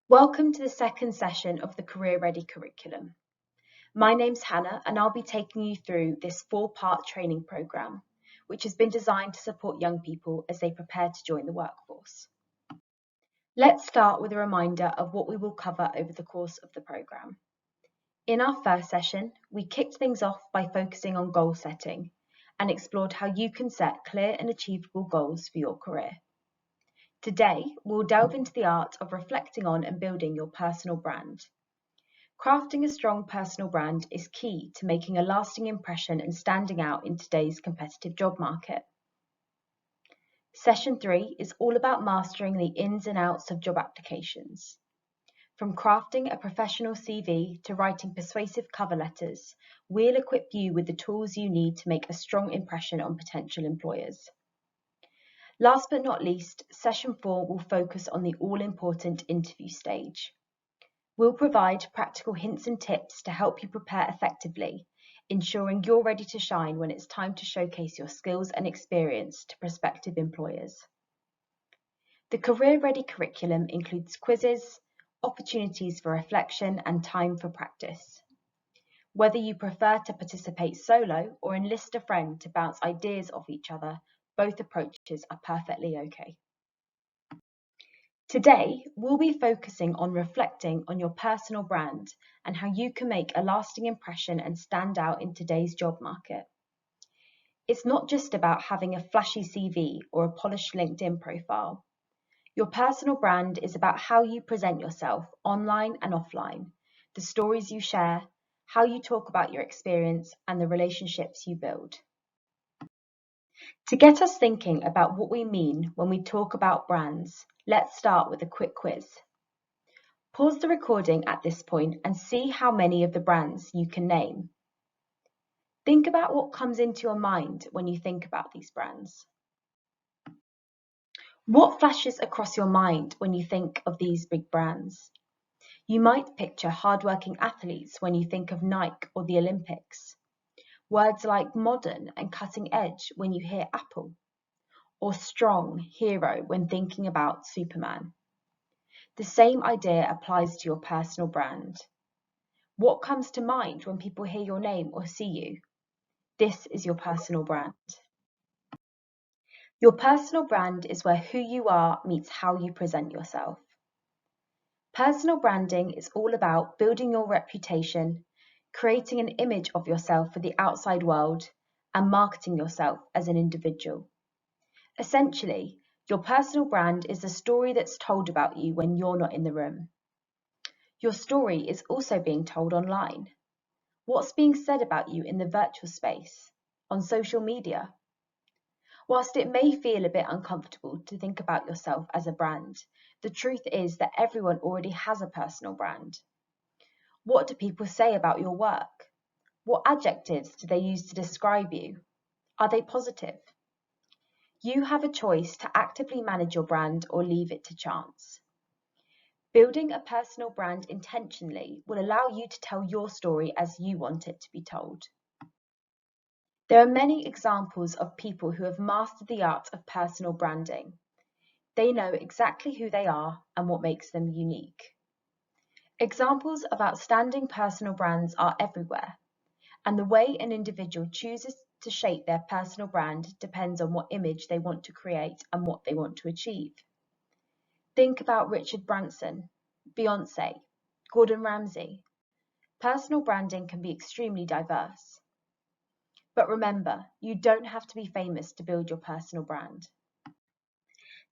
Welcome to the second session of the Career Ready curriculum. My name's Hannah and I'll be taking you through this 4-part training programme, which has been designed to support young people as they prepare to join the workforce. Let's start with a reminder of what we will cover over the course of the programme. In our first session, we kicked things off by focusing on goal setting and explored how you can set clear and achievable goals for your career. Today, we'll delve into the art of reflecting on and building your personal brand. Crafting a strong personal brand is key to making a lasting impression and standing out in today's competitive job market. Session 3 is all about mastering the ins and outs of job applications. From crafting a professional CV to writing persuasive cover letters, we'll equip you with the tools you need to make a strong impression on potential employers. Last but not least, Session 4 will focus on the all-important interview stage. We'll provide practical hints and tips to help you prepare effectively, ensuring you're ready to shine when it's time to showcase your skills and experience to prospective employers. The Career Ready curriculum includes quizzes, opportunities for reflection, and time for practice. Whether you prefer to participate solo or enlist a friend to bounce ideas off each other, both approaches are perfectly okay. Today, we'll be focusing on reflecting on your personal brand and how you can make a lasting impression and stand out in today's job market. It's not just about having a flashy CV or a polished LinkedIn profile. Your personal brand is about how you present yourself online and offline, the stories you share, how you talk about your experience, and the relationships you build. To get us thinking about what we mean when we talk about brands, let's start with a quick quiz. Pause the recording at this point and see how many of the brands you can name. Think about what comes into your mind when you think about these brands. What flashes across your mind when you think of these big brands? You might picture hardworking athletes when you think of Nike or the Olympics. Words like modern and cutting edge when you hear Apple, or strong, hero when thinking about Superman. The same idea applies to your personal brand. What comes to mind when people hear your name or see you? This is your personal brand. Your personal brand is where who you are meets how you present yourself. Personal branding is all about building your reputation, creating an image of yourself for the outside world, and marketing yourself as an individual. Essentially, your personal brand is the story that's told about you when you're not in the room. Your story is also being told online. What's being said about you in the virtual space, on social media? Whilst it may feel a bit uncomfortable to think about yourself as a brand, the truth is that everyone already has a personal brand. What do people say about your work? What adjectives do they use to describe you? Are they positive? You have a choice to actively manage your brand or leave it to chance. Building a personal brand intentionally will allow you to tell your story as you want it to be told. There are many examples of people who have mastered the art of personal branding. They know exactly who they are and what makes them unique. Examples of outstanding personal brands are everywhere, and the way an individual chooses to shape their personal brand depends on what image they want to create and what they want to achieve. Think about Richard Branson, Beyoncé, Gordon Ramsay. Personal branding can be extremely diverse. But remember, you don't have to be famous to build your personal brand.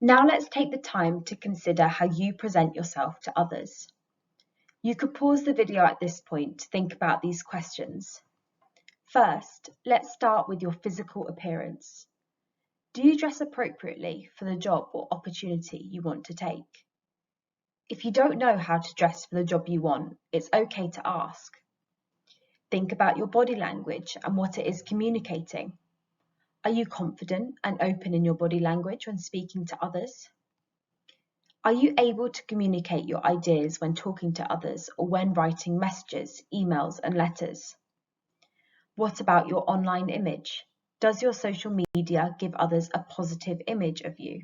Now let's take the time to consider how you present yourself to others. You could pause the video at this point to think about these questions. First, let's start with your physical appearance. Do you dress appropriately for the job or opportunity you want to take? If you don't know how to dress for the job you want, it's okay to ask. Think about your body language and what it is communicating. Are you confident and open in your body language when speaking to others? Are you able to communicate your ideas when talking to others or when writing messages, emails, and letters? What about your online image? Does your social media give others a positive image of you?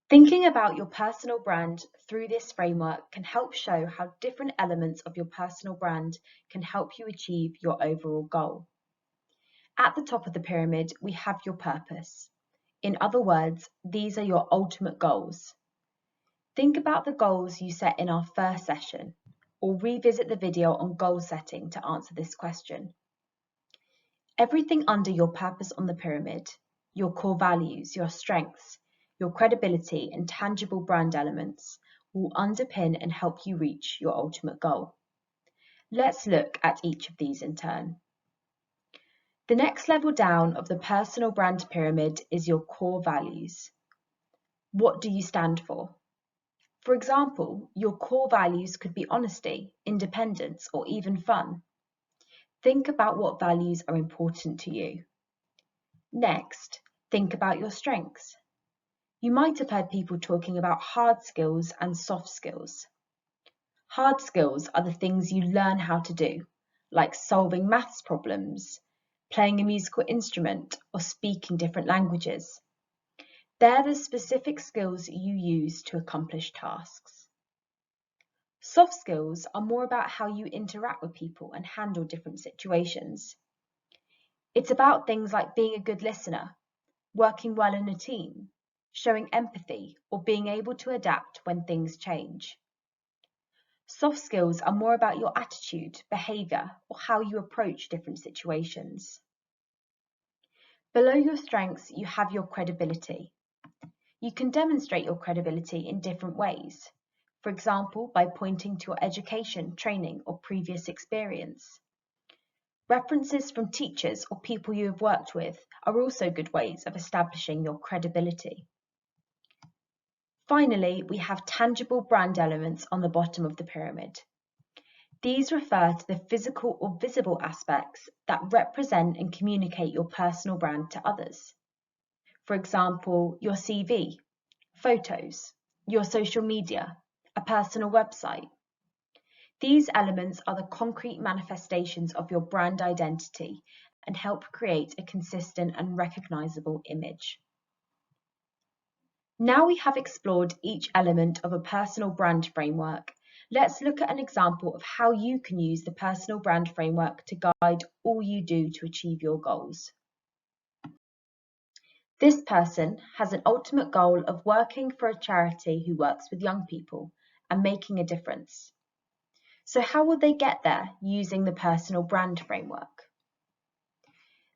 Thinking about your personal brand through this framework can help show how different elements of your personal brand can help you achieve your overall goal. At the top of the pyramid, we have your purpose. In other words, these are your ultimate goals. Think about the goals you set in our first session, or revisit the video on goal setting to answer this question. Everything under your purpose on the pyramid, your core values, your strengths, your credibility and tangible brand elements will underpin and help you reach your ultimate goal. Let's look at each of these in turn. The next level down of the personal brand pyramid is your core values. What do you stand for? For example, your core values could be honesty, independence, or even fun. Think about what values are important to you. Next, think about your strengths. You might have heard people talking about hard skills and soft skills. Hard skills are the things you learn how to do, like solving maths problems, playing a musical instrument, or speaking different languages. They're the specific skills you use to accomplish tasks. Soft skills are more about how you interact with people and handle different situations. It's about things like being a good listener, working well in a team, showing empathy, or being able to adapt when things change. Soft skills are more about your attitude, behaviour, or how you approach different situations. Below your strengths, you have your credibility. You can demonstrate your credibility in different ways. For example, by pointing to your education, training, or previous experience. References from teachers or people you have worked with are also good ways of establishing your credibility. Finally, we have tangible brand elements on the bottom of the pyramid. These refer to the physical or visible aspects that represent and communicate your personal brand to others. For example, your CV, photos, your social media, a personal website. These elements are the concrete manifestations of your brand identity and help create a consistent and recognizable image. Now we have explored each element of a personal brand framework. Let's look at an example of how you can use the personal brand framework to guide all you do to achieve your goals. This person has an ultimate goal of working for a charity who works with young people and making a difference. So how will they get there using the personal brand framework?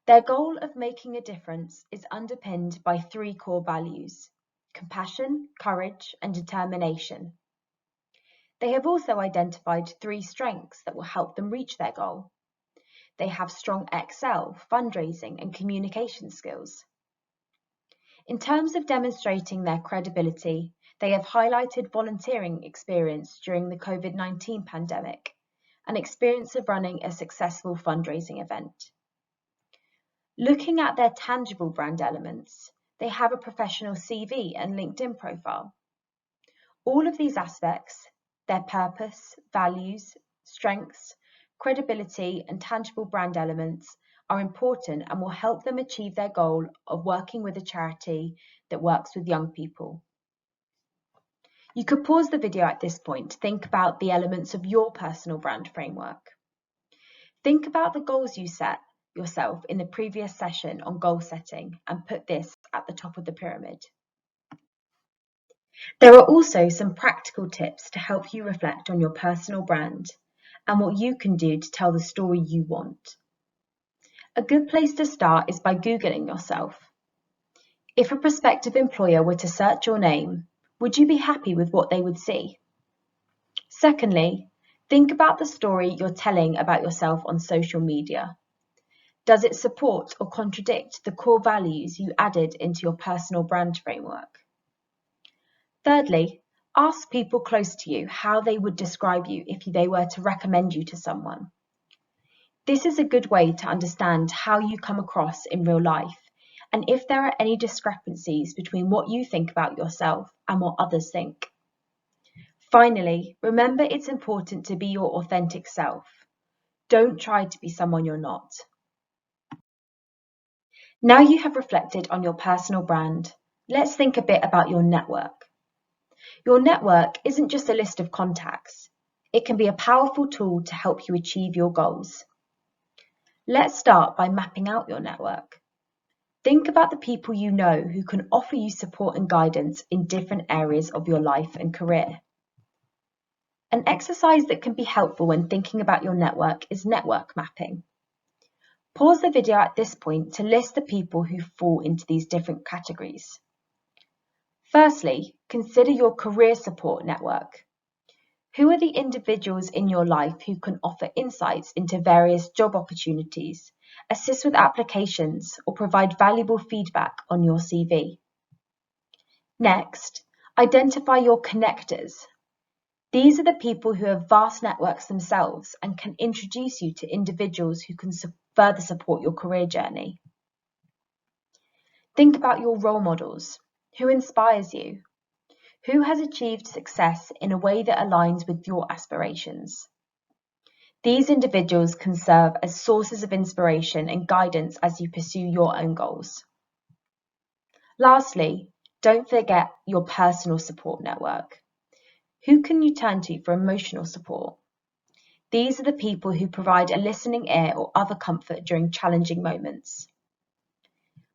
Their goal of making a difference is underpinned by 3 core values: compassion, courage, and determination. They have also identified 3 strengths that will help them reach their goal. They have strong Excel, fundraising, and communication skills. In terms of demonstrating their credibility, they have highlighted volunteering experience during the COVID-19 pandemic and experience of running a successful fundraising event. Looking at their tangible brand elements, they have a professional CV and LinkedIn profile. All of these aspects, their purpose, values, strengths, credibility, and tangible brand elements are important and will help them achieve their goal of working with a charity that works with young people. You could pause the video at this point to think about the elements of your personal brand framework. Think about the goals you set yourself in the previous session on goal setting and put this at the top of the pyramid. There are also some practical tips to help you reflect on your personal brand and what you can do to tell the story you want. A good place to start is by Googling yourself. If a prospective employer were to search your name, would you be happy with what they would see? Secondly, think about the story you're telling about yourself on social media. Does it support or contradict the core values you added into your personal brand framework? Thirdly, ask people close to you how they would describe you if they were to recommend you to someone. This is a good way to understand how you come across in real life and if there are any discrepancies between what you think about yourself and what others think. Finally, remember it's important to be your authentic self. Don't try to be someone you're not. Now you have reflected on your personal brand, let's think a bit about your network. Your network isn't just a list of contacts. It can be a powerful tool to help you achieve your goals. Let's start by mapping out your network. Think about the people you know who can offer you support and guidance in different areas of your life and career. An exercise that can be helpful when thinking about your network is network mapping. Pause the video at this point to list the people who fall into these different categories. Firstly, consider your career support network. Who are the individuals in your life who can offer insights into various job opportunities, assist with applications, or provide valuable feedback on your CV? Next, identify your connectors. These are the people who have vast networks themselves and can introduce you to individuals who can further support your career journey. Think about your role models. Who inspires you? Who has achieved success in a way that aligns with your aspirations? These individuals can serve as sources of inspiration and guidance as you pursue your own goals. Lastly, don't forget your personal support network. Who can you turn to for emotional support? These are the people who provide a listening ear or other comfort during challenging moments.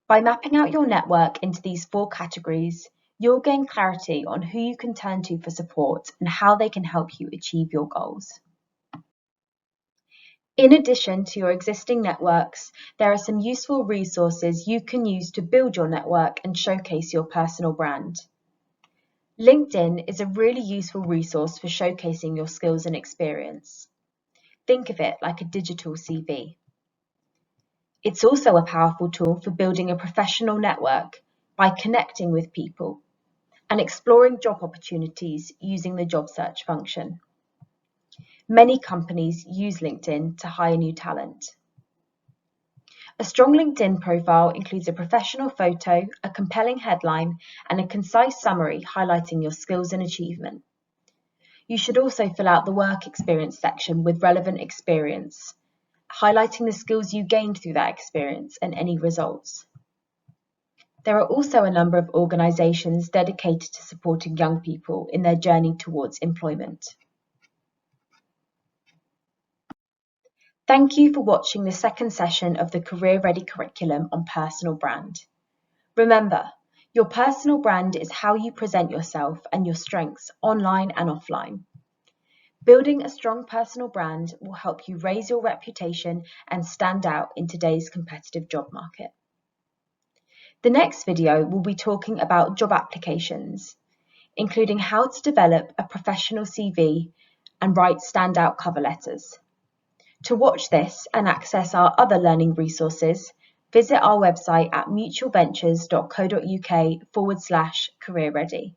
By mapping out your network into these 4 categories, you'll gain clarity on who you can turn to for support and how they can help you achieve your goals. In addition to your existing networks, there are some useful resources you can use to build your network and showcase your personal brand. LinkedIn is a really useful resource for showcasing your skills and experience. Think of it like a digital CV. It's also a powerful tool for building a professional network by connecting with people and exploring job opportunities using the job search function. Many companies use LinkedIn to hire new talent. A strong LinkedIn profile includes a professional photo, a compelling headline, and a concise summary highlighting your skills and achievement. You should also fill out the work experience section with relevant experience, highlighting the skills you gained through that experience and any results. There are also a number of organisations dedicated to supporting young people in their journey towards employment. Thank you for watching the second session of the Career Ready curriculum on personal brand. Remember, your personal brand is how you present yourself and your strengths online and offline. Building a strong personal brand will help you raise your reputation and stand out in today's competitive job market. The next video will be talking about job applications, including how to develop a professional CV and write standout cover letters. To watch this and access our other learning resources, visit our website at mutualventures.co.uk/career ready.